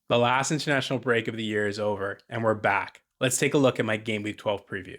The last international break of the year is over, and we're back. Let's take a look at my Game Week 12 preview.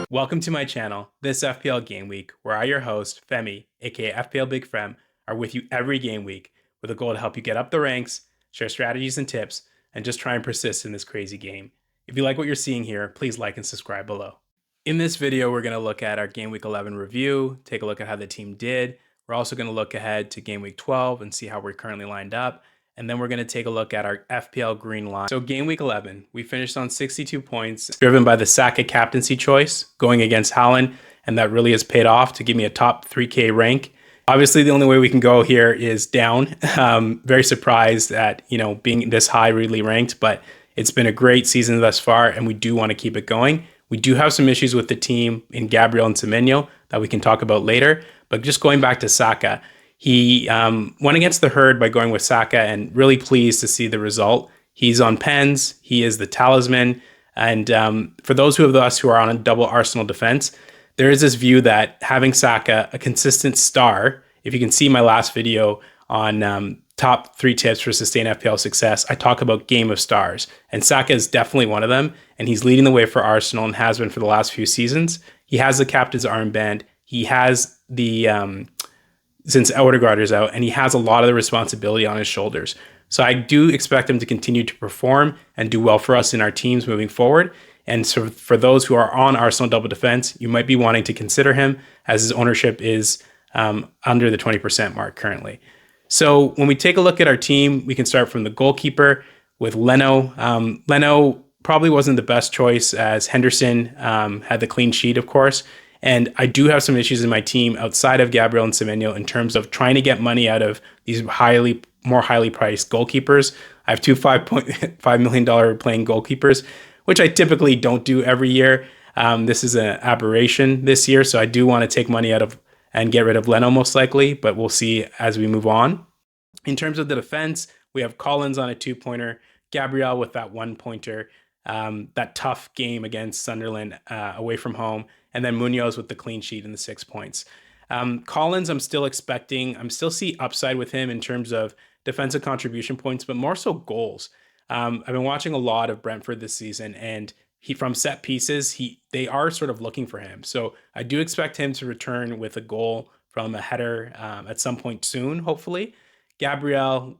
Welcome to my channel, this FPL Game Week, where I, your host, Femi, aka FPL Big Frem, are with you every game week with a goal to help you get up the ranks, share strategies and tips, and just try and persist in this crazy game. If you like what you're seeing here, please like and subscribe below. In this video, we're going to look at our Game Week 11 review, take a look at how the team did. We're also going to look ahead to Game Week 12 and see how we're currently lined up. And then we're going to take a look at our FPL green line. So Game Week 11, we finished on 62 points, driven by the Saka captaincy choice going against Haaland, and that really has paid off to give me a top 3K rank. Obviously, the only way we can go here is down. Very surprised at being this high really ranked, but it's been a great season thus far, and we do want to keep it going. We do have some issues with the team in Gabriel and Semenyo that we can talk about later. But just going back to Saka, he went against the herd by going with Saka, and really pleased to see the result. He's on pens. He is the talisman. And for those of us who are on a double Arsenal defense, there is this view that having Saka, a consistent star, if you can see my last video on top 3 tips for sustained FPL success, I talk about game of stars, and Saka is definitely one of them, and he's leading the way for Arsenal and has been for the last few seasons. He has the captain's armband. He has the since Odegaard is out, and he has a lot of the responsibility on his shoulders. So I do expect him to continue to perform and do well for us in our teams moving forward. And so for those who are on Arsenal double defense, you might be wanting to consider him, as his ownership is under the 20% mark currently. So when we take a look at our team, we can start from the goalkeeper with Leno. Leno probably wasn't the best choice, as Henderson had the clean sheet, of course. And I do have some issues in my team outside of Gabriel and Semenyo in terms of trying to get money out of these more highly priced goalkeepers. I have two $5.5 million playing goalkeepers, which I typically don't do every year. This is an aberration this year, so I do want to take money out of and get rid of Leno most likely, but we'll see as we move on. In terms of the defense, we have Collins on a 2-pointer, Gabriel with that 1-pointer, that tough game against Sunderland away from home, and then Munoz with the clean sheet and the 6 points. Collins, I'm still see upside with him in terms of defensive contribution points, but more so goals. I've been watching a lot of Brentford this season, and from set pieces, they are sort of looking for him. So I do expect him to return with a goal from a header at some point soon, hopefully. Gabriel,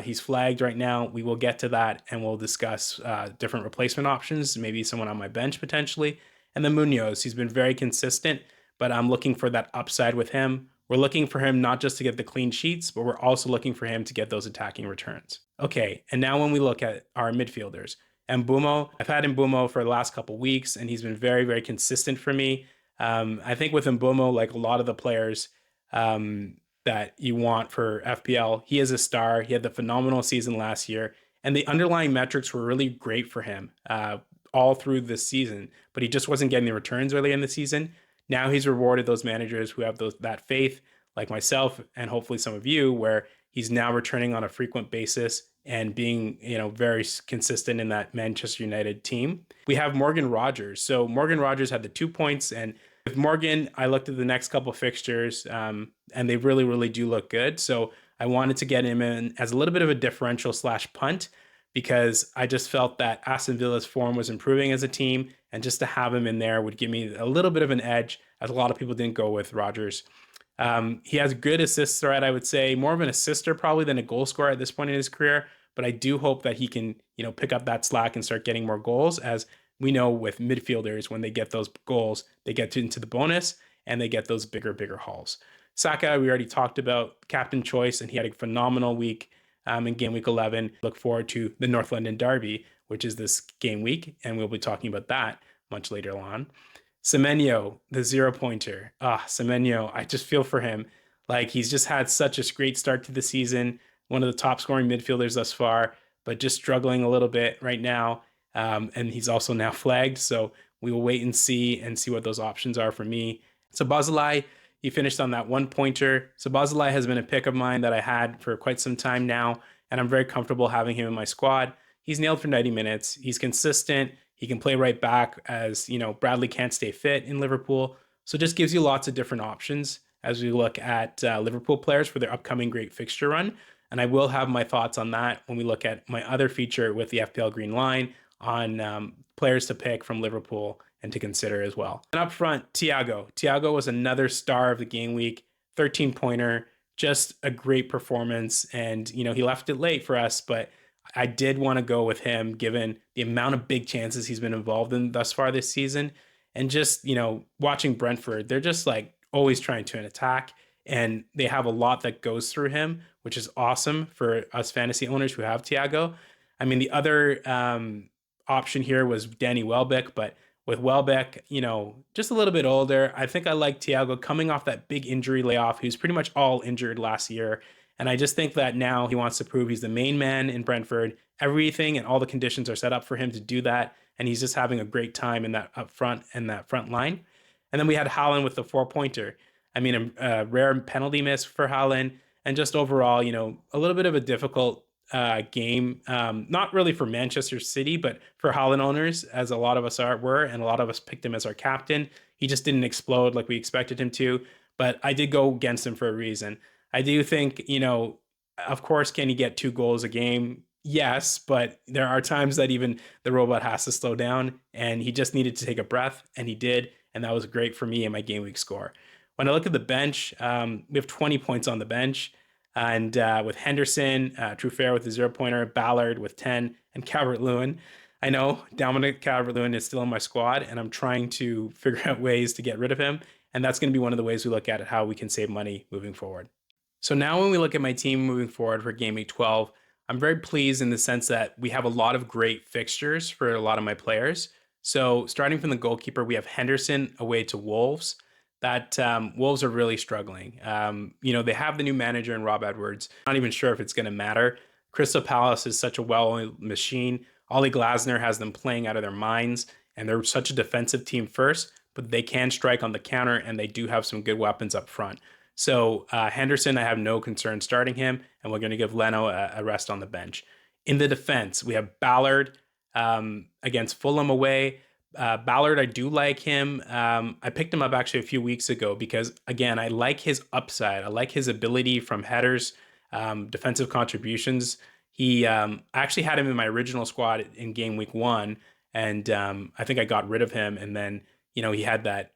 he's flagged right now. We will get to that, and we'll discuss different replacement options, maybe someone on my bench potentially. And then Munoz, he's been very consistent, but I'm looking for that upside with him. We're looking for him not just to get the clean sheets, but we're also looking for him to get those attacking returns. Okay, and now when we look at our midfielders, Mbeumo, I've had Mbeumo for the last couple weeks, and he's been very, very consistent for me. I think with Mbeumo, like a lot of the players that you want for FPL, he is a star. He had the phenomenal season last year, and the underlying metrics were really great for him all through this season, but he just wasn't getting the returns early in the season. Now he's rewarded those managers who have that faith, like myself and hopefully some of you, where he's now returning on a frequent basis and being, very consistent in that Manchester United team. We have Morgan Rogers. So Morgan Rogers had the 2 points, and with Morgan, I looked at the next couple fixtures, and they really, really do look good. So I wanted to get him in as a little bit of a differential / punt, because I just felt that Aston Villa's form was improving as a team, and just to have him in there would give me a little bit of an edge, as a lot of people didn't go with Rogers. He has good assist threat, I would say, more of an assister probably than a goal scorer at this point in his career, but I do hope that he can, pick up that slack and start getting more goals. As we know with midfielders, when they get those goals, they get into the bonus and they get those bigger hauls. Saka, we already talked about, captain choice, and he had a phenomenal week in Game Week 11. Look forward to the North London Derby, which is this game week, and we'll be talking about that much later on. Semenyo, the 0-pointer. Semenyo, I just feel for him. Like, he's just had such a great start to the season, one of the top scoring midfielders thus far, but just struggling a little bit right now. And he's also now flagged, so we will wait and see what those options are for me. Szoboszlai, he finished on that 1-pointer. Szoboszlai has been a pick of mine that I had for quite some time now, and I'm very comfortable having him in my squad. He's nailed for 90 minutes. He's consistent. He can play right back, as Bradley can't stay fit in Liverpool. So it just gives you lots of different options as we look at Liverpool players for their upcoming great fixture run. And I will have my thoughts on that when we look at my other feature with the FPL Green Line on players to pick from Liverpool and to consider as well. And up front, Thiago. Thiago was another star of the game week, 13-pointer, just a great performance. And, he left it late for us, but I did want to go with him given the amount of big chances he's been involved in thus far this season. And just, watching Brentford, they're just like always trying to attack. And they have a lot that goes through him, which is awesome for us fantasy owners who have Thiago. I mean, the other option here was Danny Welbeck, but with Welbeck, just a little bit older, I think I like Thiago coming off that big injury layoff. He was pretty much all injured last year. And I just think that now he wants to prove he's the main man in Brentford. Everything and all the conditions are set up for him to do that. And he's just having a great time in that up front and that front line. And then we had Haaland with the 4-pointer. I mean, a rare penalty miss for Haaland. And just overall, a little bit of a difficult game. Not really for Manchester City, but for Haaland owners, as a lot of us were, and a lot of us picked him as our captain. He just didn't explode like we expected him to. But I did go against him for a reason. I do think, of course, can he get 2 goals a game? Yes, but there are times that even the robot has to slow down, and he just needed to take a breath, and he did, and that was great for me in my game week score. When I look at the bench, we have 20 points on the bench, and with Henderson, Truffert with the 0-pointer, Ballard with 10, and Calvert-Lewin. I know Dominic Calvert-Lewin is still in my squad, and I'm trying to figure out ways to get rid of him, and that's going to be one of the ways we look at how we can save money moving forward. So now when we look at my team moving forward for Game Week 12, I'm very pleased in the sense that we have a lot of great fixtures for a lot of my players. So starting from the goalkeeper, we have Henderson away to Wolves. That Wolves are really struggling. They have the new manager in Rob Edwards. Not even sure if it's going to matter. Crystal Palace is such a well-oiled machine. Ollie Glasner has them playing out of their minds, and they're such a defensive team first, but they can strike on the counter, and they do have some good weapons up front. So Henderson, I have no concern starting him, and we're going to give Leno a rest on the bench. In the defense, we have Ballard against Fulham away. Ballard, I do like him. I picked him up actually a few weeks ago because, again, I like his upside. I like his ability from headers, defensive contributions. I actually had him in my original squad in game week 1, and I think I got rid of him, and then he had that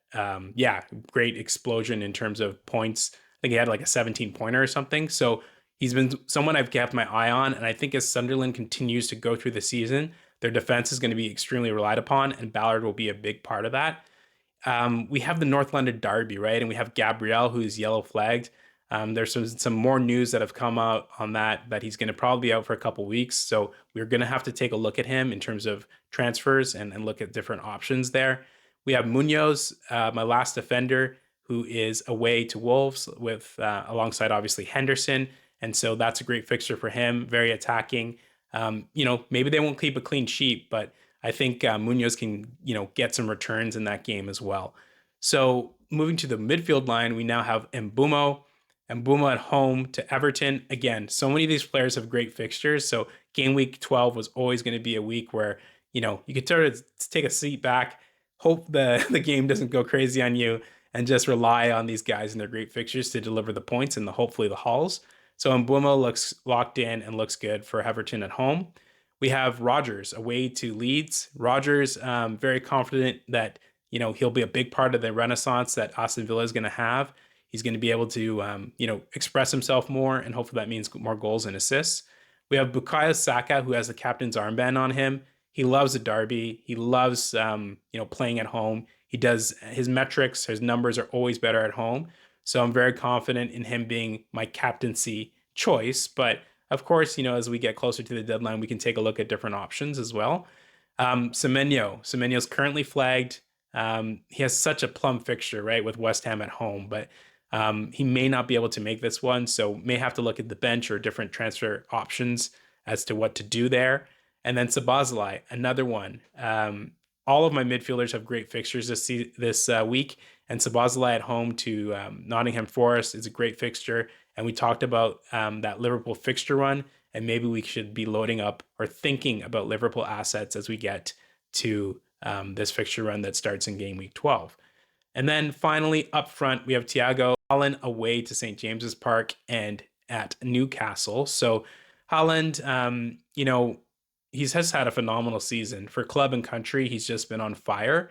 great explosion in terms of points. I think he had like a 17-pointer or something. So he's been someone I've kept my eye on. And I think as Sunderland continues to go through the season, their defense is going to be extremely relied upon, and Ballard will be a big part of that. We have the North London Derby, right? And we have Gabriel, who's yellow flagged. There's some more news that have come out on that he's going to probably be out for a couple weeks. So we're going to have to take a look at him in terms of transfers and look at different options there. We have Munoz, my last defender, who is away to Wolves with alongside obviously Henderson, and so that's a great fixture for him. Very attacking. Maybe they won't keep a clean sheet, but I think Munoz can get some returns in that game as well. So moving to the midfield line, we now have Mbeumo at home to Everton. Again, so many of these players have great fixtures. So game week 12 was always going to be a week where you could sort of take a seat back, hope the game doesn't go crazy on you, and just rely on these guys and their great fixtures to deliver the points and hopefully the hauls. So Mbeumo looks locked in and looks good for Everton at home. We have Rodgers away to Leeds. Rodgers, very confident that he'll be a big part of the renaissance that Aston Villa is going to have. He's going to be able to express himself more, and hopefully that means more goals and assists. We have Bukayo Saka, who has the captain's armband on him. He loves a derby. He loves, playing at home. He does his metrics, his numbers are always better at home. So I'm very confident in him being my captaincy choice. But of course, as we get closer to the deadline, we can take a look at different options as well. Semenyo's currently flagged. He has such a plum fixture, right, with West Ham at home, but he may not be able to make this one. So may have to look at the bench or different transfer options as to what to do there. And then Szoboszlai, another one. All of my midfielders have great fixtures this week, and Szoboszlai at home to Nottingham Forest is a great fixture. And we talked about that Liverpool fixture run, and maybe we should be loading up or thinking about Liverpool assets as we get to this fixture run that starts in game week 12. And then finally, up front, we have Thiago Holland away to St. James's Park and at Newcastle. So Holland, he's has had a phenomenal season for club and country. He's just been on fire.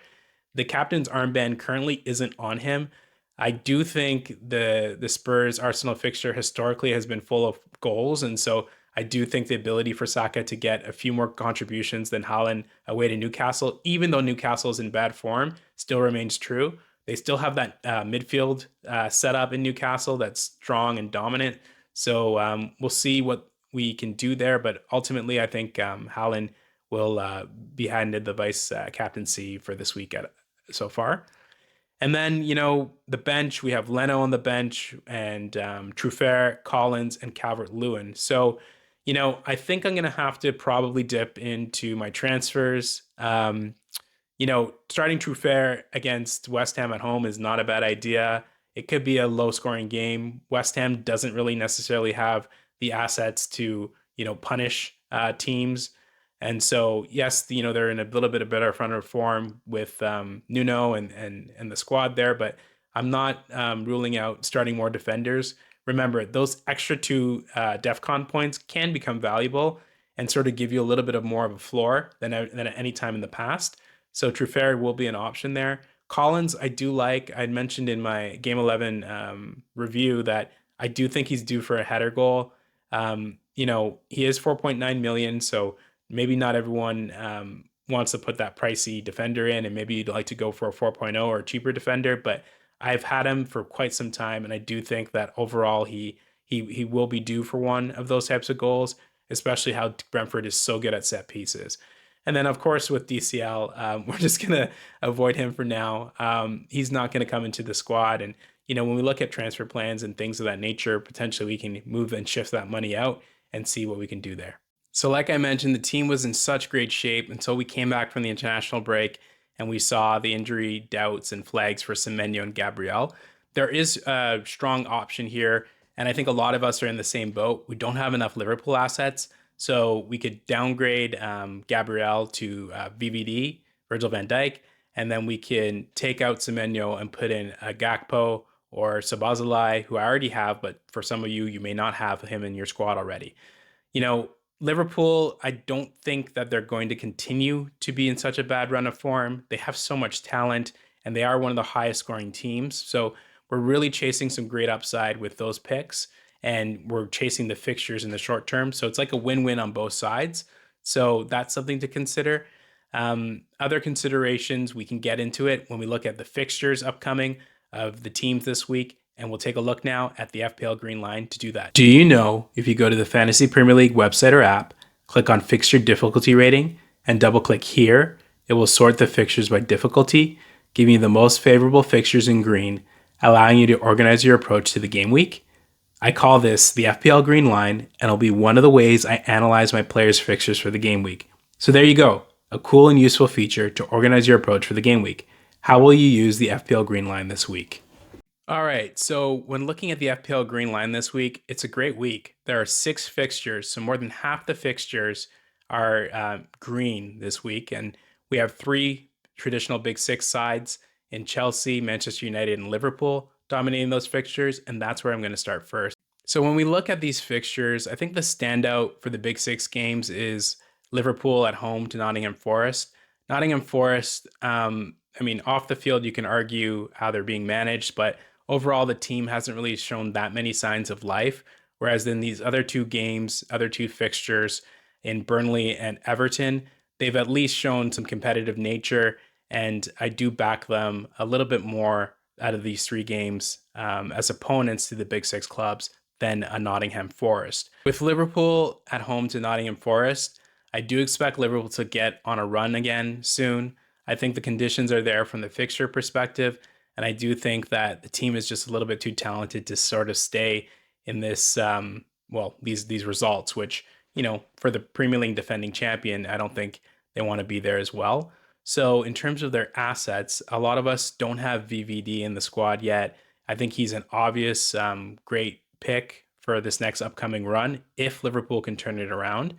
The captain's armband currently isn't on him. I do think the Spurs Arsenal fixture historically has been full of goals, and so I do think the ability for Saka to get a few more contributions than Haaland away to Newcastle, even though Newcastle is in bad form, still remains true. They still have that midfield setup in Newcastle that's strong and dominant. So we'll see what we can do there, but ultimately, I think Haaland will be handed the vice captaincy for this week so far. And then, the bench, we have Leno on the bench and Truffert, Collins, and Calvert-Lewin. So, I think I'm going to have to probably dip into my transfers. Starting Truffert against West Ham at home is not a bad idea. It could be a low-scoring game. West Ham doesn't really necessarily have the assets to, punish teams. And so, yes, they're in a little bit of better front of form with Nuno and the squad there, but I'm not ruling out starting more defenders. Remember, those extra two DEFCON points can become valuable and sort of give you a little bit of more of a floor than at any time in the past. So Truffert will be an option there. Collins, I do like. I mentioned in my Game 11 review that I do think he's due for a header goal. He is 4.9 million, so maybe not everyone wants to put that pricey defender in, and maybe you'd like to go for a 4.0 or a cheaper defender, but I've had him for quite some time, and I do think that overall he will be due for one of those types of goals, especially how Brentford is so good at set pieces. And then, of course, with DCL, we're just going to avoid him for now. He's not going to come into the squad. And, when we look at transfer plans and things of that nature, potentially we can move and shift that money out and see what we can do there. So like I mentioned, the team was in such great shape until we came back from the international break and we saw the injury doubts and flags for Semenyo and Gabriel. There is a strong option here, and I think a lot of us are in the same boat. We don't have enough Liverpool assets, so we could downgrade Gabriel to VVD, Virgil van Dijk, and then we can take out Semenyo and put in a Gakpo or Sabazalai, who I already have, but for some of you, you may not have him in your squad already. Liverpool, I don't think that they're going to continue to be in such a bad run of form. They have so much talent, and they are one of the highest scoring teams. So we're really chasing some great upside with those picks, and we're chasing the fixtures in the short term. So it's like a win-win on both sides. So that's something to consider. Other considerations, we can get into it when we look at the fixtures upcoming of the teams this week. And we'll take a look now at the FPL Green Line to do that. Do you know if you go to the Fantasy Premier League website or app, click on Fixture Difficulty Rating, and double-click here, it will sort the fixtures by difficulty, giving you the most favorable fixtures in green, allowing you to organize your approach to the game week? I call this the FPL Green Line, and it'll be one of the ways I analyze my players' fixtures for the game week. So there you go, a cool and useful feature to organize your approach for the game week. How will you use the FPL Green Line this week? All right, so when looking at the FPL Green Line this week, it's a great week. There are 6 fixtures, so more than half the fixtures are green this week, and we have 3 traditional Big Six sides in Chelsea, Manchester United, and Liverpool dominating those fixtures, and that's where I'm going to start first. So when we look at these fixtures, I think the standout for the Big Six games is Liverpool at home to Nottingham Forest. Nottingham Forest, off the field, you can argue how they're being managed, but overall, the team hasn't really shown that many signs of life. Whereas in these other 2 games, other 2 fixtures in Burnley and Everton, they've at least shown some competitive nature. And I do back them a little bit more out of these 3 games as opponents to the Big Six clubs than a Nottingham Forest. With Liverpool at home to Nottingham Forest, I do expect Liverpool to get on a run again soon. I think the conditions are there from the fixture perspective. And I do think that the team is just a little bit too talented to sort of stay in this, these results, which, for the Premier League defending champion, I don't think they want to be there as well. So in terms of their assets, a lot of us don't have VVD in the squad yet. I think he's an obvious great pick for this next upcoming run if Liverpool can turn it around.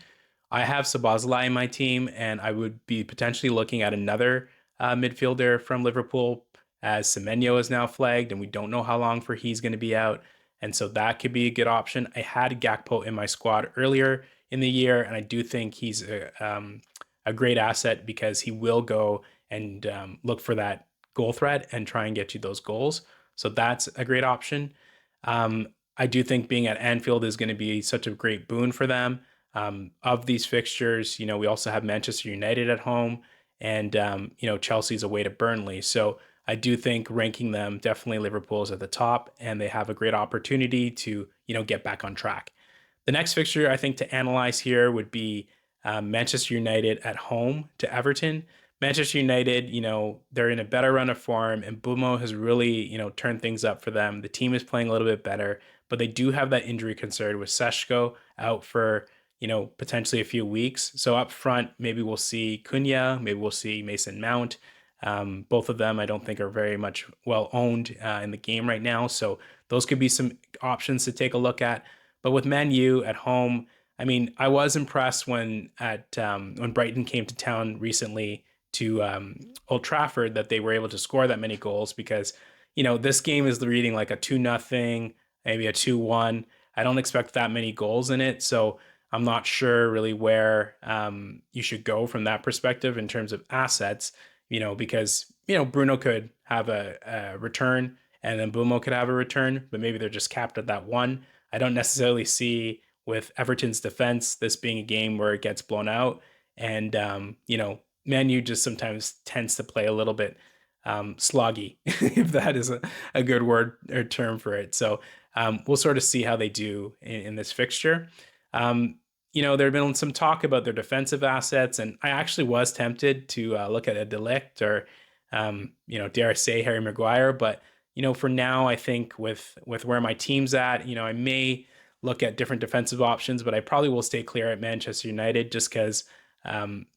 I have Sabazalai in my team, and I would be potentially looking at another midfielder from Liverpool as Semenyo is now flagged, and we don't know how long for he's going to be out. And so that could be a good option. I had Gakpo in my squad earlier in the year, and I do think he's a great asset because he will go and look for that goal threat and try and get you those goals. So that's a great option. I do think being at Anfield is going to be such a great boon for them. Of these fixtures, we also have Manchester United at home, and Chelsea's away to Burnley. So I do think ranking them, definitely Liverpool's at the top, and they have a great opportunity to get back on track. The next fixture I think to analyze here would be Manchester United at home to Everton. Manchester United, they're in a better run of form, and Bumo has really, turned things up for them. The team is playing a little bit better, but they do have that injury concern with Seshko out for, potentially a few weeks. So up front, maybe we'll see Cunha, maybe we'll see Mason Mount. Both of them, I don't think, are very much well owned in the game right now. So those could be some options to take a look at. But with Man U at home, I mean, I was impressed when Brighton came to town recently to Old Trafford that they were able to score that many goals because, this game is reading like a 2-0, maybe a 2-1. I don't expect that many goals in it. So I'm not sure really where you should go from that perspective in terms of assets, because, Bruno could have a return and then Bumo could have a return, but maybe they're just capped at that one. I don't necessarily see with Everton's defense this being a game where it gets blown out. And, Man U just sometimes tends to play a little bit sloggy, if that is a good word or term for it. So we'll sort of see how they do in this fixture. There had been some talk about their defensive assets, and I actually was tempted to look at a De Ligt or, dare I say Harry Maguire. But, for now, I think with where my team's at, I may look at different defensive options, but I probably will stay clear at Manchester United just because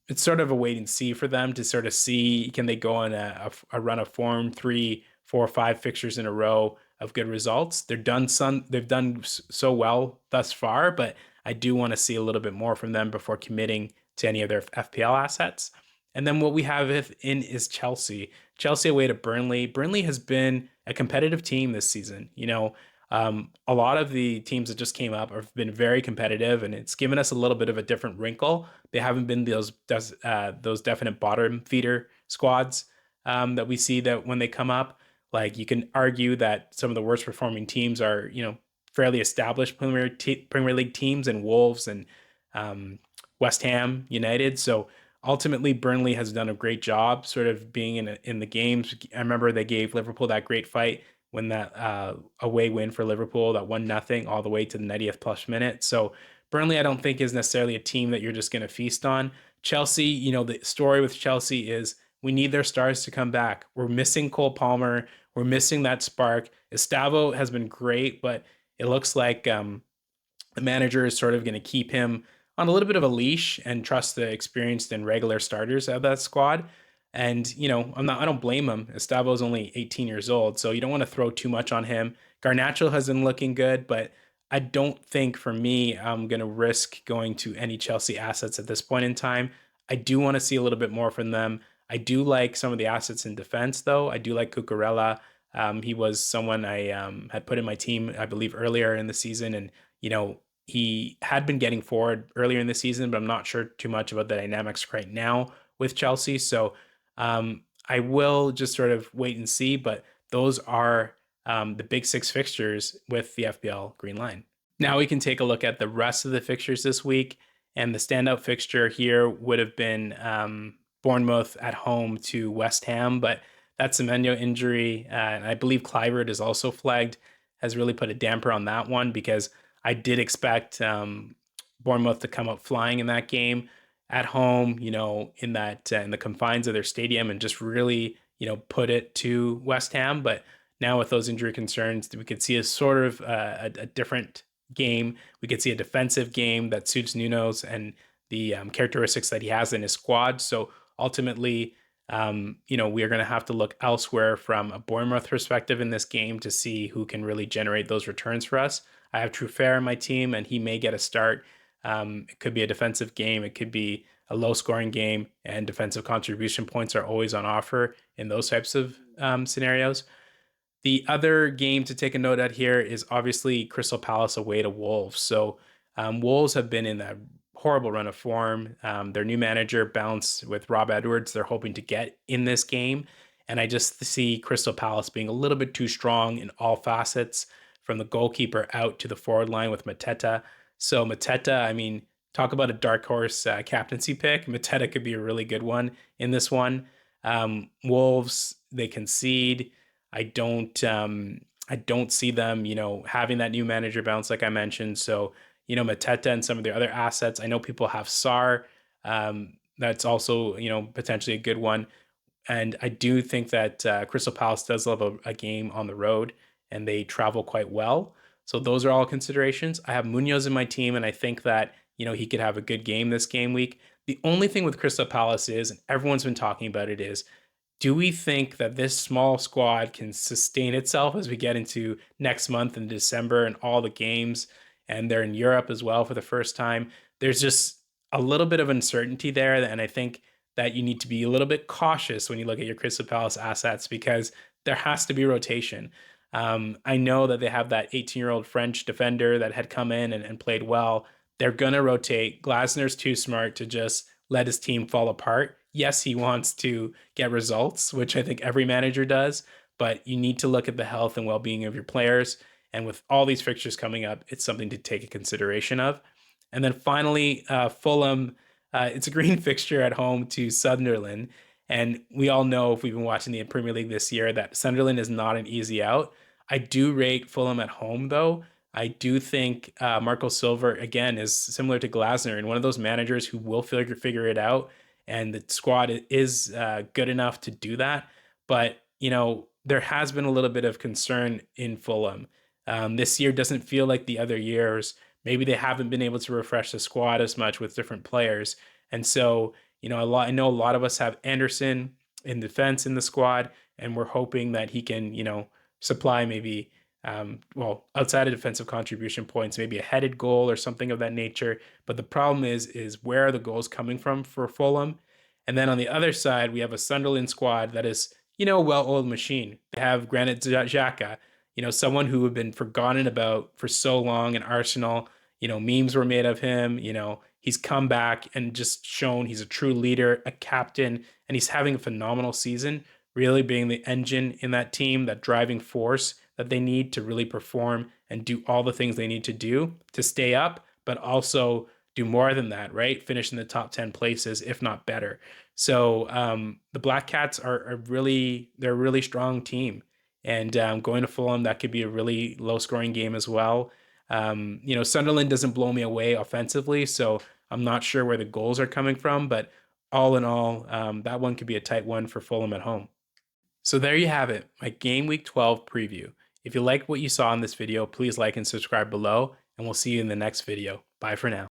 it's sort of a wait and see for them to sort of see, can they go on a run of form, 3, 4, 5 fixtures in a row of good results. They've done so well thus far, but I do want to see a little bit more from them before committing to any of their FPL assets. And then what we have in is Chelsea. Chelsea away to Burnley. Burnley has been a competitive team this season. A lot of the teams that just came up have been very competitive, and it's given us a little bit of a different wrinkle. They haven't been those definite bottom feeder squads that we see that when they come up. Like, you can argue that some of the worst performing teams are, fairly established Premier League teams, and Wolves and West Ham United. So ultimately, Burnley has done a great job sort of being in the games. I remember they gave Liverpool that great fight when that away win for Liverpool, that 1-0 all the way to the 90th plus minute. So Burnley, I don't think, is necessarily a team that you're just going to feast on. Chelsea, the story with Chelsea is we need their stars to come back. We're missing Cole Palmer. We're missing that spark. Estavo has been great, but it looks like the manager is sort of going to keep him on a little bit of a leash and trust the experienced and regular starters of that squad. And, I don't blame him. Estavo is only 18 years old, so you don't want to throw too much on him. Garnacho has been looking good, but I don't think, for me, I'm going to risk going to any Chelsea assets at this point in time. I do want to see a little bit more from them. I do like some of the assets in defense, though. I do like Cucurella. He was someone I had put in my team, I believe, earlier in the season. And, he had been getting forward earlier in the season, but I'm not sure too much about the dynamics right now with Chelsea. So I will just sort of wait and see. But those are the big 6 fixtures with the FPL Green Line. Now we can take a look at the rest of the fixtures this week. And the standout fixture here would have been Bournemouth at home to West Ham, but that Semenyo injury, and I believe Kluivert is also flagged, has really put a damper on that one because I did expect Bournemouth to come out flying in that game at home, in the confines of their stadium, and just really, put it to West Ham. But now with those injury concerns, we could see a sort of a different game. We could see a defensive game that suits Nuno's and the characteristics that he has in his squad. So ultimately, we are going to have to look elsewhere from a Bournemouth perspective in this game to see who can really generate those returns for us. I have Truffert in my team, and he may get a start. It could be a defensive game. It could be a low scoring game, and defensive contribution points are always on offer in those types of scenarios. The other game to take a note at here is obviously Crystal Palace away to Wolves. So Wolves have been in a horrible run of form. Their new manager bounced with Rob Edwards. They're hoping to get in this game. And I just see Crystal Palace being a little bit too strong in all facets, from the goalkeeper out to the forward line with Mateta. So Mateta, I mean, talk about a dark horse captaincy pick. Mateta could be a really good one in this one. Wolves, they concede. I don't see them, having that new manager bounce like I mentioned. So, Mateta and some of their other assets. I know people have Sar. That's also, potentially a good one. And I do think that Crystal Palace does love a game on the road, and they travel quite well. So those are all considerations. I have Munoz in my team, and I think that, he could have a good game this game week. The only thing with Crystal Palace is, and everyone's been talking about it, is do we think that this small squad can sustain itself as we get into next month in December and all the games, and they're in Europe as well for the first time? There's just a little bit of uncertainty there, and I think that you need to be a little bit cautious when you look at your Crystal Palace assets, because there has to be rotation. I know that they have that 18-year-old French defender that had come in and played well. They're going to rotate. Glasner's too smart to just let his team fall apart. Yes, he wants to get results, which I think every manager does, but you need to look at the health and well-being of your players. And with all these fixtures coming up, it's something to take a consideration of. And then finally, Fulham, it's a green fixture at home to Sunderland. And we all know, if we've been watching the Premier League this year, that Sunderland is not an easy out. I do rate Fulham at home, though. I do think Marco Silva, again, is similar to Glasner and one of those managers who will figure it out. And the squad is good enough to do that. But, there has been a little bit of concern in Fulham. This year doesn't feel like the other years. Maybe they haven't been able to refresh the squad as much with different players. And so, I know a lot of us have Anderson in defense in the squad, and we're hoping that he can, supply maybe, outside of defensive contribution points, maybe a headed goal or something of that nature. But the problem is where are the goals coming from for Fulham? And then on the other side, we have a Sunderland squad that is, a well-oiled machine. They have Granit Xhaka, someone who had been forgotten about for so long in Arsenal. Memes were made of him. He's come back and just shown he's a true leader, a captain, and he's having a phenomenal season, really being the engine in that team, that driving force that they need to really perform and do all the things they need to do to stay up, but also do more than that, right? Finish in the top 10 places, if not better. So the Black Cats they're a really strong team. And going to Fulham, that could be a really low-scoring game as well. Sunderland doesn't blow me away offensively, so I'm not sure where the goals are coming from. But all in all, that one could be a tight one for Fulham at home. So there you have it, my Game Week 12 preview. If you liked what you saw in this video, please like and subscribe below, and we'll see you in the next video. Bye for now.